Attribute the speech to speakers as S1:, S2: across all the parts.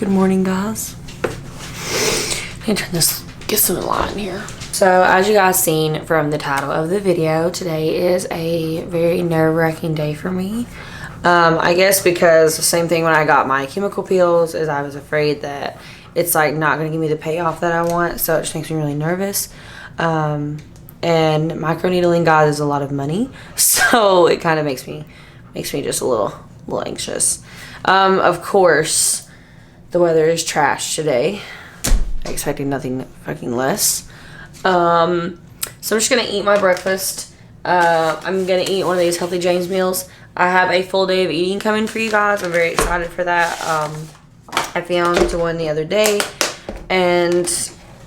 S1: Good morning, guys. I need to turn this, get some light in here. So, as you guys seen from the title of the video, today is a very nerve-wracking day for me. I guess because the same thing when I got my chemical peels is I was afraid that it's like not going to give me the payoff that I want, so it just makes me really nervous. And microneedling, guys, is a lot of money, so it kind of makes me just a little anxious. Of course, the weather is trash today. I expected nothing fucking less. So I'm just gonna eat my breakfast. I'm gonna eat one of these Healthy James meals. I have a full day of eating coming for you guys. I'm very excited for that. I found one the other day, and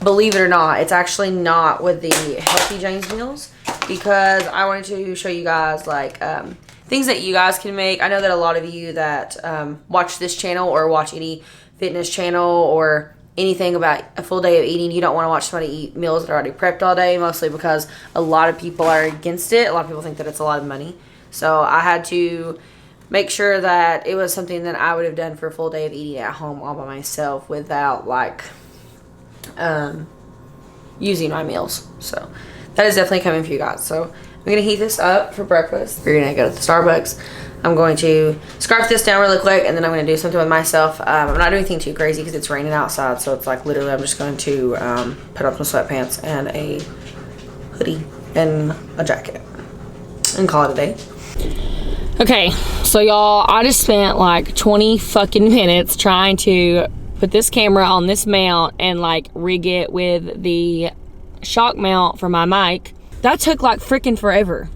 S1: believe it or not, it's actually not with the Healthy James meals, because I wanted to show you guys like things that you guys can make. I know that a lot of you that watch this channel or watch any fitness channel or anything about a full day of eating, you don't want to watch somebody eat meals that are already prepped all day, mostly because a lot of people are against it. A lot of people think that it's a lot of money. So I had to make sure that it was something that I would have done for a full day of eating at home all by myself without like using my meals. So that is definitely coming for you guys. So I'm going to heat this up for breakfast. We're going to go to the Starbucks. I'm going to scarf this down really quick, and then I'm going to do something with myself. I'm not doing anything too crazy because it's raining outside, so it's like literally I'm just going to put on some sweatpants and a hoodie and a jacket and call it a day. Okay, so y'all, I just spent like 20 fucking minutes trying to put this camera on this mount and like rig it with the shock mount for my mic. That took like freaking forever.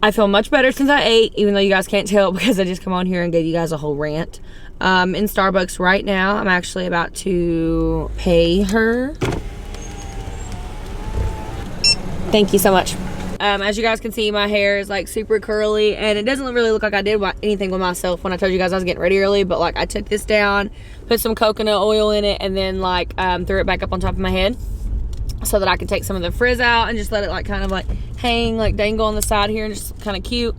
S1: I feel much better since I ate, even though you guys can't tell because I just come on here and gave you guys a whole rant. In Starbucks right now, I'm actually about to pay her. Thank you so much. As you guys can see, my hair is like super curly, and it doesn't really look like I did anything with myself when I told you guys I was getting ready early, but like I took this down, put some coconut oil in it, and then like threw it back up on top of my head so that I could take some of the frizz out and just let it like kind of like hang, like dangle on the side here, and just kind of cute.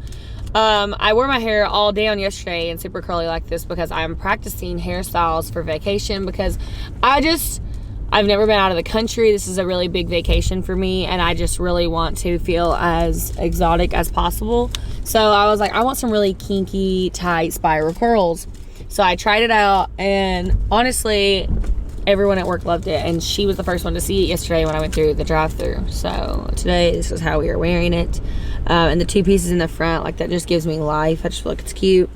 S1: I wore my hair all down yesterday and super curly like this because I'm practicing hairstyles for vacation, because I've never been out of the country. This is a really big vacation for me, and I just really want to feel as exotic as possible. So I was like, I want some really kinky, tight spiral curls. So I tried it out, and honestly, everyone at work loved it, and she was the first one to see it yesterday when I went through the drive-thru. So today, this is how we are wearing it. And the two pieces in the front, like that just gives me life. I just feel like it's cute.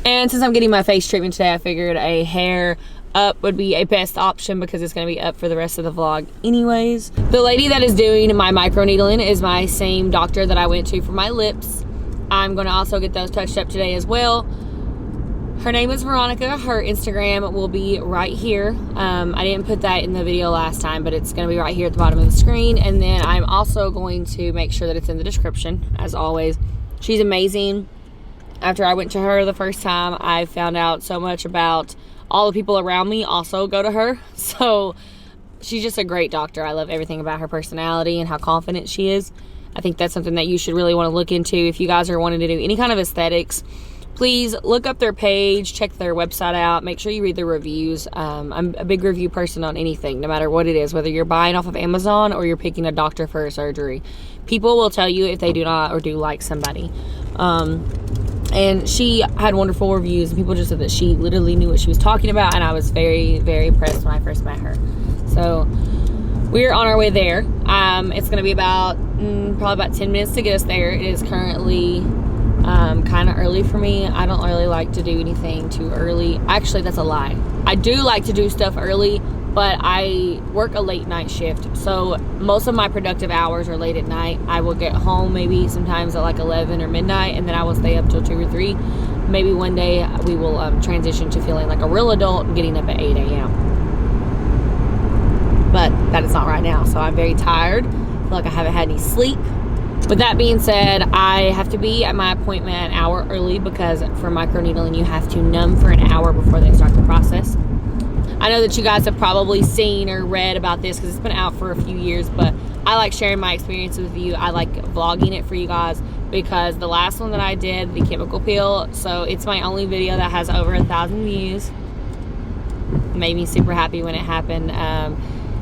S1: And since I'm getting my face treatment today, I figured a hair up would be a best option because it's going to be up for the rest of the vlog anyways. The lady that is doing my microneedling is my same doctor that I went to for my lips. I'm going to also get those touched up today as well. Her name is Veronica. Her Instagram will be right here. I didn't put that in the video last time, but it's going to be right here at the bottom of the screen. And then I'm also going to make sure that it's in the description, as always. She's amazing. After I went to her the first time, I found out so much about all the people around me also go to her. So she's just a great doctor. I love everything about her personality and how confident she is. I think that's something that you should really want to look into if you guys are wanting to do any kind of aesthetics. Please look up their page, check their website out, make sure you read the reviews. I'm a big review person on anything, no matter what it is, whether you're buying off of Amazon or you're picking a doctor for a surgery. People will tell you if they do not or do like somebody. And she had wonderful reviews, and people just said that she literally knew what she was talking about, and I was very, very impressed when I first met her. So we're on our way there. It's going to be about probably about 10 minutes to get us there. It is currently kind of early for me. I don't really like to do anything too early. Actually, that's a lie. I do like to do stuff early, but I work a late night shift, so most of my productive hours are late at night. I will get home maybe sometimes at like 11 or midnight, and then I will stay up till 2 or 3. Maybe one day we will transition to feeling like a real adult and getting up at 8 a.m. But that is not right now, so I'm very tired. I feel like I haven't had any sleep. With that being said, I have to be at my appointment an hour early because for microneedling, you have to numb for an hour before they start the process. I know that you guys have probably seen or read about this because it's been out for a few years, but I like sharing my experience with you. I like vlogging it for you guys because the last one that I did, the chemical peel, so it's my only video that has over 1,000 views. made me super happy when it happened.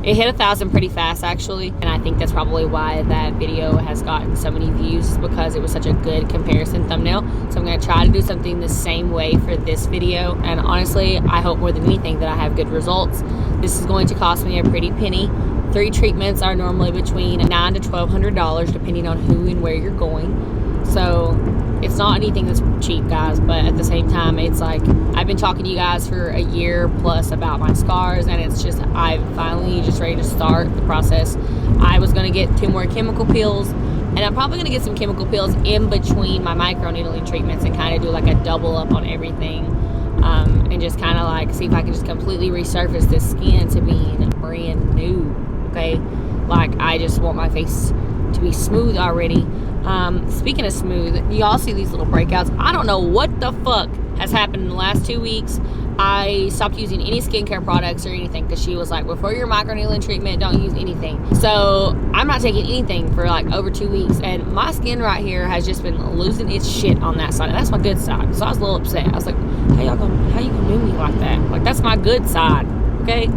S1: It hit 1,000 pretty fast, actually, and I think that's probably why that video has gotten so many views, because it was such a good comparison thumbnail. So I'm going to try to do something the same way for this video, and honestly, I hope more than anything that I have good results. This is going to cost me a pretty penny. 3 treatments are normally between $900 to $1,200 depending on who and where you're going. So it's not anything that's cheap, guys, but at the same time, it's like I've been talking to you guys for a year plus about my scars, and it's just I'm finally just ready to start the process. I was going to get 2 more chemical peels, and I'm probably going to get some chemical peels in between my microneedling treatments and kind of do like a double up on everything, and just kind of like see if I can just completely resurface this skin to being brand new. Okay, like I just want my face to be smooth already. Speaking of smooth, y'all see these little breakouts. I don't know what the fuck has happened in the last 2 weeks. I stopped using any skincare products or anything because she was like, before your microneedling treatment, don't use anything. So I'm not taking anything for like over 2 weeks, and my skin right here has just been losing its shit on that side, and that's my good side. So I was a little upset. I was like, how you gonna do me like that? Like, that's my good side, okay?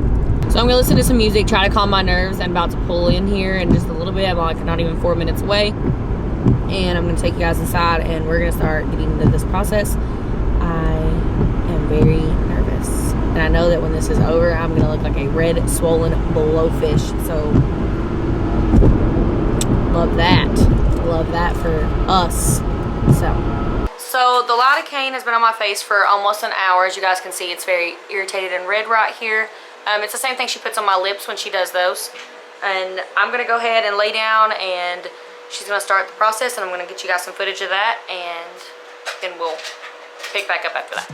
S1: So I'm gonna listen to some music, try to calm my nerves. I'm about to pull in here in just a little bit. I'm like not even 4 minutes away. And I'm gonna take you guys inside and we're gonna start getting into this process. I am very nervous. And I know that when this is over, I'm gonna look like a red, swollen blowfish. So, love that. Love that for us. So the lidocaine has been on my face for almost an hour. As you guys can see, it's very irritated and red right here. It's the same thing she puts on my lips when she does those. And I'm gonna go ahead and lay down, and she's gonna start the process, and I'm gonna get you guys some footage of that, and then we'll pick back up after that.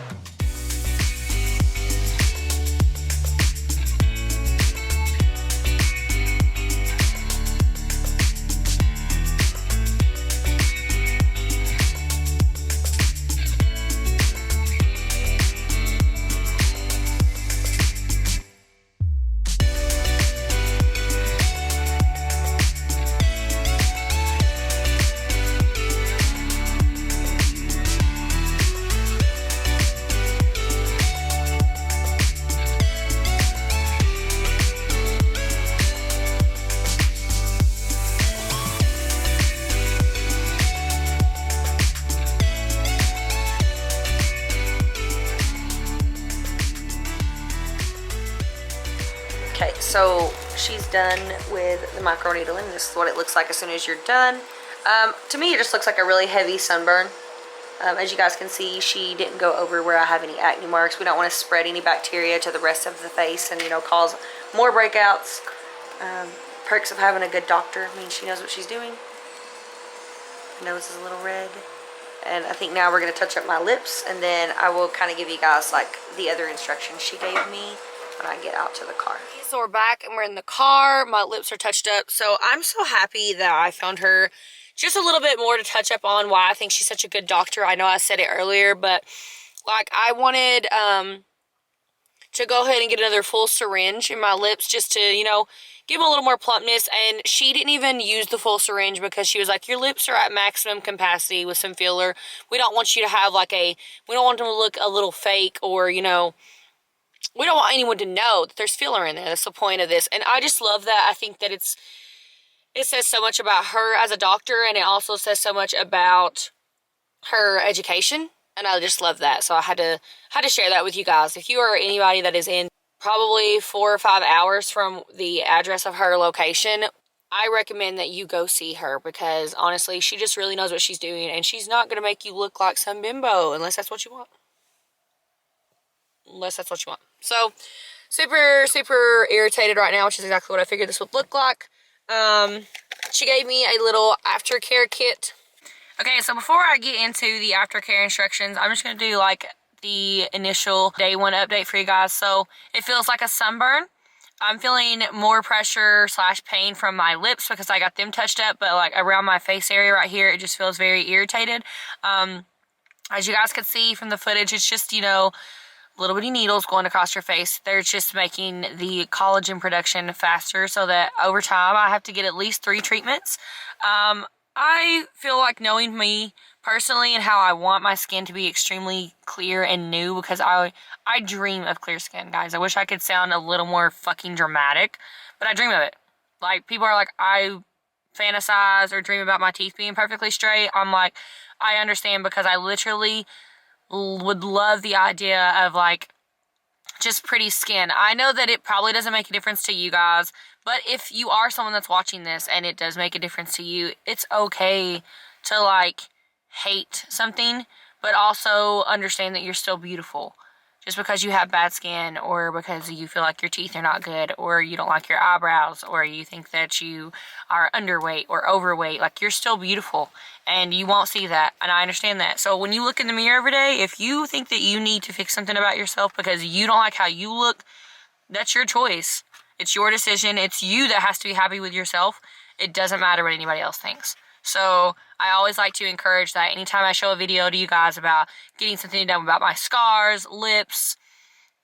S1: Okay, so she's done with the microneedling. This is what it looks like as soon as you're done. To me, it just looks like a really heavy sunburn. As you guys can see, she didn't go over where I have any acne marks. We don't want to spread any bacteria to the rest of the face and, you know, cause more breakouts. Perks of having a good doctor means she knows what she's doing. Her nose is a little red. And I think now we're going to touch up my lips, and then I will kind of give you guys like the other instructions she gave me when I get out to the car. So we're back and we're in the car. My lips are touched up. So I'm so happy that I found her just a little bit more to touch up on why I think she's such a good doctor. I know I said it earlier, but like I wanted to go ahead and get another full syringe in my lips just to, you know, give them a little more plumpness. And she didn't even use the full syringe because she was like, your lips are at maximum capacity with some filler. We don't want you to have like we don't want them to look a little fake, or, you know, we don't want anyone to know that there's filler in there. That's the point of this. And I just love that. I think that it says so much about her as a doctor, and it also says so much about her education. And I just love that. So I had to share that with you guys. If you are anybody that is in probably 4 or 5 hours from the address of her location, I recommend that you go see her, because honestly, she just really knows what she's doing, and she's not going to make you look like some bimbo unless that's what you want. So, super, super irritated right now, which is exactly what I figured this would look like. She gave me a little aftercare kit. Okay, so before I get into the aftercare instructions, I'm just going to do like the initial day 1 update for you guys. So, it feels like a sunburn. I'm feeling more pressure / pain from my lips because I got them touched up, but like around my face area right here, it just feels very irritated. As you guys can see from the footage, it's just, you know, little bitty needles going across your face. They're just making the collagen production faster, so that over time I have to get at least 3 treatments. I feel like, knowing me personally and how I want my skin to be extremely clear and new, because I dream of clear skin, guys. I wish I could sound a little more fucking dramatic, but I dream of it. Like, people are like, I fantasize or dream about my teeth being perfectly straight. I'm like, I understand, because I literally would love the idea of, like, just pretty skin. I know that it probably doesn't make a difference to you guys, but if you are someone that's watching this and it does make a difference to you, it's okay to, like, hate something, but also understand that you're still beautiful. Just because you have bad skin, or because you feel like your teeth are not good, or you don't like your eyebrows, or you think that you are underweight or overweight, like, you're still beautiful, and you won't see that, and I understand that. So when you look in the mirror every day, if you think that you need to fix something about yourself because you don't like how you look, that's your choice. It's your decision. It's you that has to be happy with yourself. It doesn't matter what anybody else thinks. So I always like to encourage that anytime I show a video to you guys about getting something done about my scars, lips,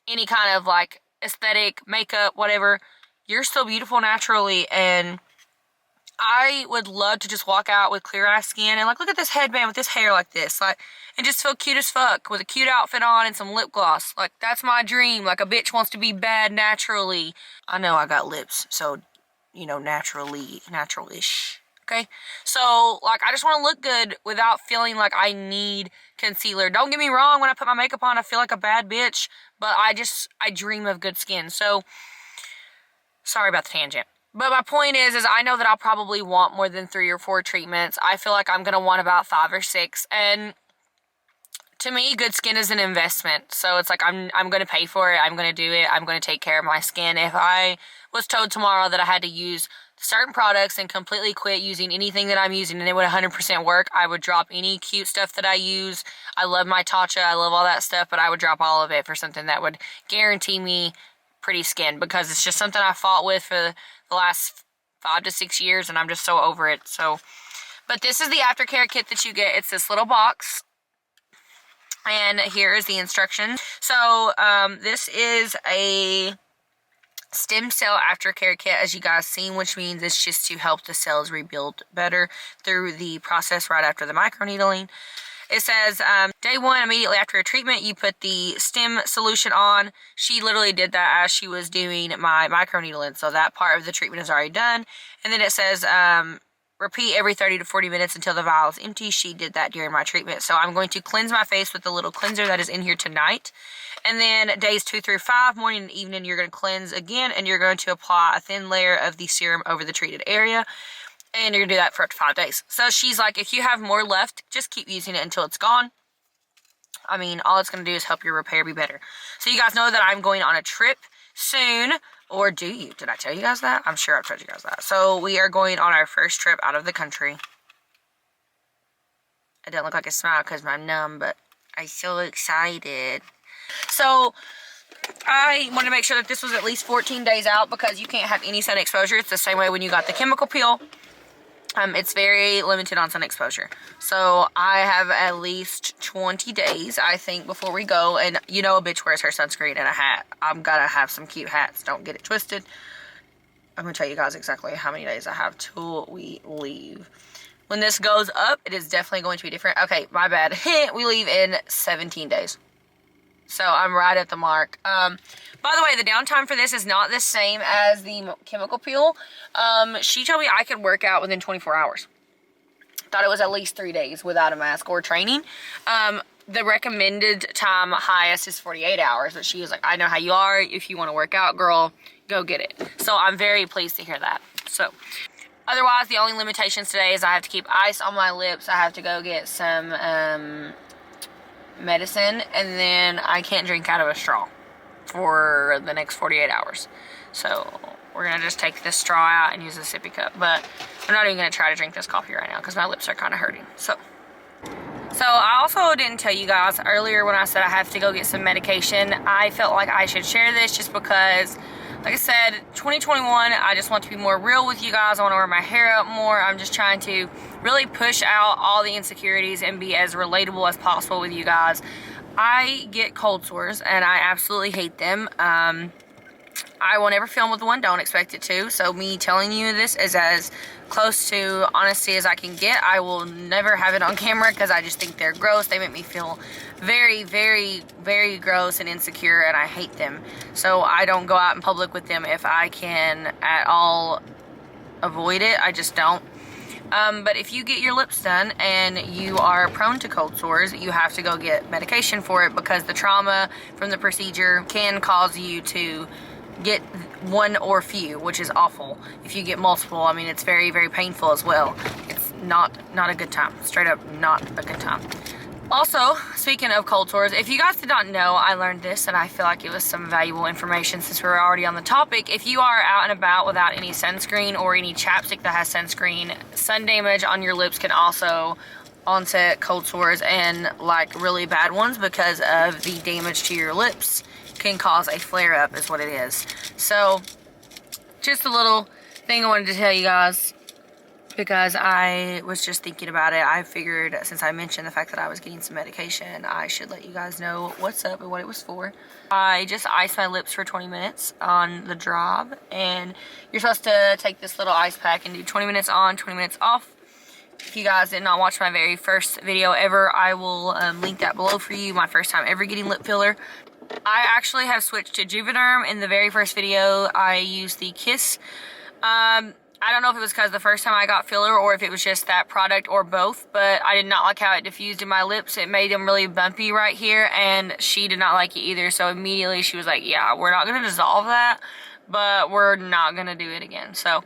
S1: any kind of, like, aesthetic, makeup, whatever, you're still beautiful naturally. And I would love to just walk out with clear eye skin and, like, look at this headband with this hair like this, like, and just feel cute as fuck with a cute outfit on and some lip gloss. Like, that's my dream. Like, a bitch wants to be bad naturally. I know I got lips, so, you know, natural-ish. Okay, so, like, I just want to look good without feeling like I need concealer. Don't get me wrong, when I put my makeup on, I feel like a bad bitch, but I dream of good skin. So, sorry about the tangent. But my point is I know that I'll probably want more than 3 or 4 treatments. I feel like I'm going to want about 5 or 6, and to me, good skin is an investment. So it's like, I'm going to pay for it. I'm going to do it. I'm going to take care of my skin. If I was told tomorrow that I had to use certain products and completely quit using anything that I'm using and it would 100% work, I would drop any cute stuff that I use. I love my Tatcha. I love all that stuff, but I would drop all of it for something that would guarantee me pretty skin, because it's just something I fought with for the last 5 to 6 years, and I'm just so over it. So, but this is the aftercare kit that you get. It's this little box. And here is the instructions. So, this is a stem cell aftercare kit, as you guys seen, which means it's just to help the cells rebuild better through the process right after the microneedling. It says, day 1, immediately after a treatment, you put the stem solution on. She literally did that as she was doing my microneedling, so that part of the treatment is already done. And then it says, repeat every 30 to 40 minutes until the vial is empty. She did that during my treatment. So I'm going to cleanse my face with the little cleanser that is in here tonight. And then days 2 through 5, morning and evening, you're going to cleanse again, and you're going to apply a thin layer of the serum over the treated area. And you're going to do that for up to 5 days. So she's like, if you have more left, just keep using it until it's gone. I mean, all it's going to do is help your repair be better. So you guys know that I'm going on a trip soon. Or do you? Did I tell you guys that? I'm sure I've told you guys that. So we are going on our first trip out of the country. I don't look like a smile because I'm numb, but I'm so excited. So I wanted to make sure that this was at least 14 days out, because you can't have any sun exposure. It's the same way when you got the chemical peel. It's very limited on sun exposure. So I have at least 20 days, I think, before we go. And you know a bitch wears her sunscreen and a hat. I'm gonna have some cute hats. Don't get it twisted. I'm gonna tell you guys exactly how many days I have till we leave. When this goes up, it is definitely going to be different. Okay, my bad. We leave in 17 days. So I'm right at the mark. By the way, the downtime for this is not the same as the chemical peel. She told me I could work out within 24 hours. Thought it was at least 3 days without a mask or training. The recommended time highest is 48 hours. But she was like, I know how you are. If you want to work out, girl, go get it. So I'm very pleased to hear that. So otherwise, the only limitations today is I have to keep ice on my lips. I have to go get some medicine, and then I can't drink out of a straw for the next 48 hours. So we're gonna just take this straw out and use a sippy cup, but I'm not even gonna try to drink this coffee right now because my lips are kind of hurting. So I also didn't tell you guys earlier when I said I have to go get some medication. I felt like I should share this just because, like I said, 2021, I just want to be more real with you guys. I want to wear my hair up more. I'm just trying to really push out all the insecurities and be as relatable as possible with you guys. I get cold sores, and I absolutely hate them. I will never film with one, don't expect it to. So me telling you this is as close to honesty as I can get. I will never have it on camera because I just think they're gross. They make me feel very, very, very gross and insecure, and I hate them. So I don't go out in public with them if I can at all avoid it. I just don't. But if you get your lips done and you are prone to cold sores, you have to go get medication for it, because the trauma from the procedure can cause you to get one or few, which is awful. If you get multiple, I mean, it's very, very painful as well. It's not a good time. Straight up not a good time. Also, speaking of cold sores, if you guys did not know, I learned this and I feel like it was some valuable information since we're already on the topic. If you are out and about without any sunscreen or any chapstick that has sunscreen, sun damage on your lips can also onset cold sores, and like really bad ones, because of the damage to your lips can cause a flare-up is what it is. So just a little thing I wanted to tell you guys, because I was just thinking about it. I figured, since I mentioned the fact that I was getting some medication, I should let you guys know what's up and what it was for. I just iced my lips for 20 minutes on the job, and you're supposed to take this little ice pack and do 20 minutes on, 20 minutes off. If you guys did not watch my very first video ever, I will link that below for you. My first time ever getting lip filler. I actually have switched to Juvederm. In the very first video, I used the Kiss. I don't know if it was because the first time I got filler or if it was just that product or both, but I did not like how it diffused in my lips. It made them really bumpy right here, and she did not like it either. So immediately she was like, yeah, we're not going to dissolve that, but we're not going to do it again. So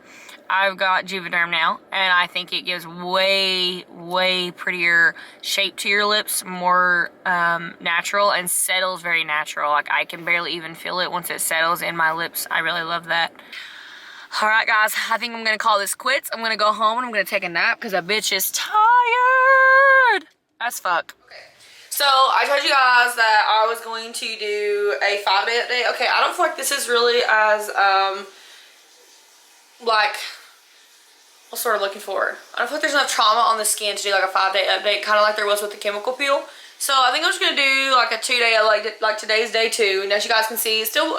S1: I've got Juvederm now, and I think it gives way, way prettier shape to your lips, more natural, and settles very natural. Like, I can barely even feel it once it settles in my lips. I really love that. Alright guys, I think I'm going to call this quits. I'm going to go home and I'm going to take a nap because a bitch is tired as fuck. Okay. So, I told you guys that I was going to do a 5-day update. Okay, I don't feel like this is really as, like, what's the word I'm looking for? I don't feel like there's enough trauma on the skin to do like a 5-day update, kind of like there was with the chemical peel. So, I think I'm just going to do like a 2-day, like today's day 2. And as you guys can see, still,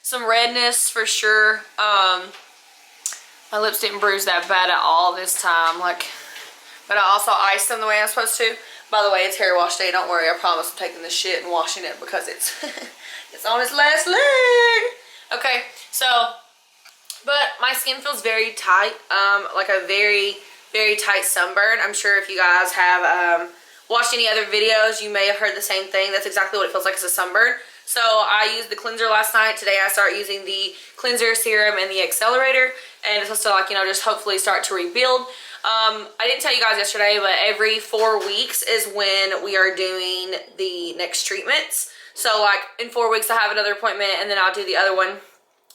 S1: some redness for sure. My lips didn't bruise that bad at all this time, like, but I also iced them the way I'm supposed to. By the way, it's hair wash day. Don't worry, I promise I'm taking this shit and washing it because it's it's on its last leg. Okay, so, but my skin feels very tight, like a very, very tight sunburn. I'm sure if you guys have watched any other videos, you may have heard the same thing. That's exactly what it feels like as a sunburn. So I used the cleanser last night. Today I start using the cleanser, serum, and the accelerator. And it's supposed to, like, you know, just hopefully start to rebuild. I didn't tell you guys yesterday, but every 4 weeks is when we are doing the next treatments. So, like, in 4 weeks I have another appointment, and then I'll do the other one.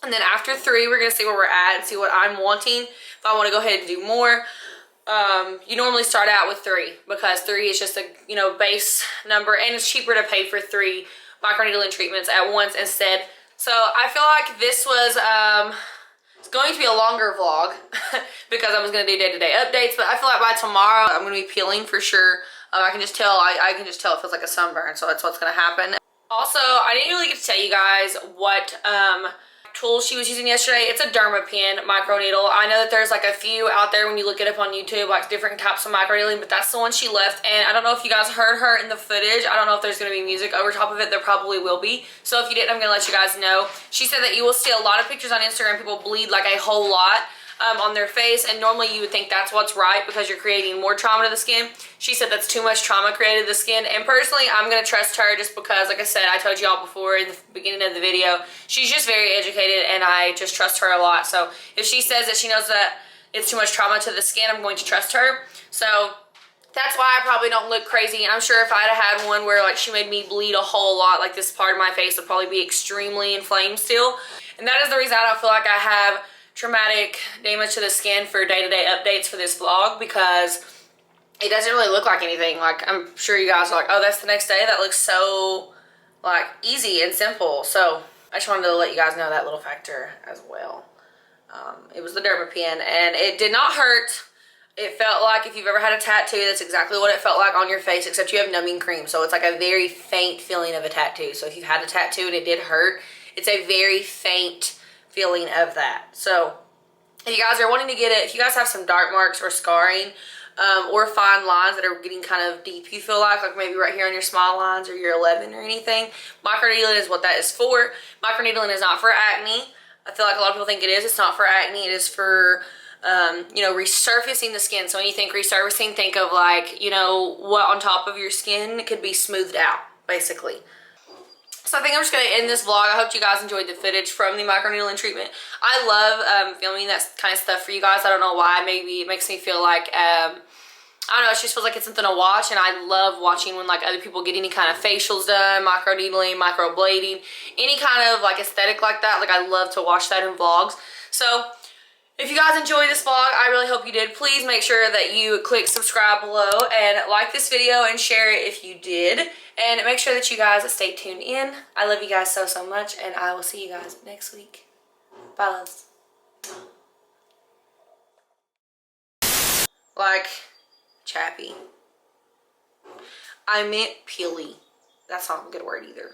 S1: And then after 3, we're going to see where we're at and see what I'm wanting. If I want to go ahead and do more. You normally start out with 3 because 3 is just a, you know, base number, and it's cheaper to pay for 3 microneedling treatments at once instead. So I feel like this was it's going to be a longer vlog because I was going to do day-to-day updates, but I feel like by tomorrow I'm going to be peeling for sure. I can just tell, I can just tell it feels like a sunburn, so that's what's going to happen. Also, I didn't really get to tell you guys what tool she was using yesterday. It's a Dermapen microneedle. I know that there's like a few out there when you look it up on YouTube, like different types of microneedling, but that's the one she left. And I don't know if you guys heard her in the footage. I don't know if there's going to be music over top of it. There probably will be. So if you didn't, I'm going to let you guys know. She said that you will see a lot of pictures on Instagram. People bleed like a whole lot on their face, and normally you would think that's what's right because you're creating more trauma to the skin. She said that's too much trauma created to the skin, and personally I'm going to trust her just because, like I said, I told y'all before in the beginning of the video, she's just very educated and I just trust her a lot. So if she says that she knows that it's too much trauma to the skin, I'm going to trust her. So that's why I probably don't look crazy. And I'm sure if I'd have had one where like she made me bleed a whole lot, like this part of my face would probably be extremely inflamed still. And that is the reason I don't feel like I have traumatic damage to the skin for day-to-day updates for this vlog, because it doesn't really look like anything. Like, I'm sure you guys are like, oh, that's the next day? That looks so, like, easy and simple. So I just wanted to let you guys know that little factor as well. It was the Dermapen, and it did not hurt. It felt like if you've ever had a tattoo, that's exactly what it felt like on your face, except you have numbing cream. So it's like a very faint feeling of a tattoo. So if you've had a tattoo and it did hurt, it's a very faint feeling of that. So if you guys are wanting to get it, if you guys have some dark marks or scarring, or fine lines that are getting kind of deep, you feel like maybe right here on your smile lines or your 11 or anything, microneedling is what that is for. Microneedling is not for acne. I feel like a lot of people think it is. It's not for acne. It is for you know, resurfacing the skin. So when you think resurfacing, think of like, you know, what on top of your skin could be smoothed out, basically. So I think I'm just going to end this vlog. I hope you guys enjoyed the footage from the microneedling treatment. I love filming that kind of stuff for you guys. I don't know why. Maybe it makes me feel like, I don't know, it just feels like it's something to watch. And I love watching when like other people get any kind of facials done, microneedling, microblading, any kind of like aesthetic like that. Like I love to watch that in vlogs. So if you guys enjoyed this vlog, I really hope you did. Please make sure that you click subscribe below and like this video and share it if you did. And make sure that you guys stay tuned in. I love you guys so, so much, and I will see you guys next week. Bye, loves. Like, chappy. I meant peely. That's not a good word either.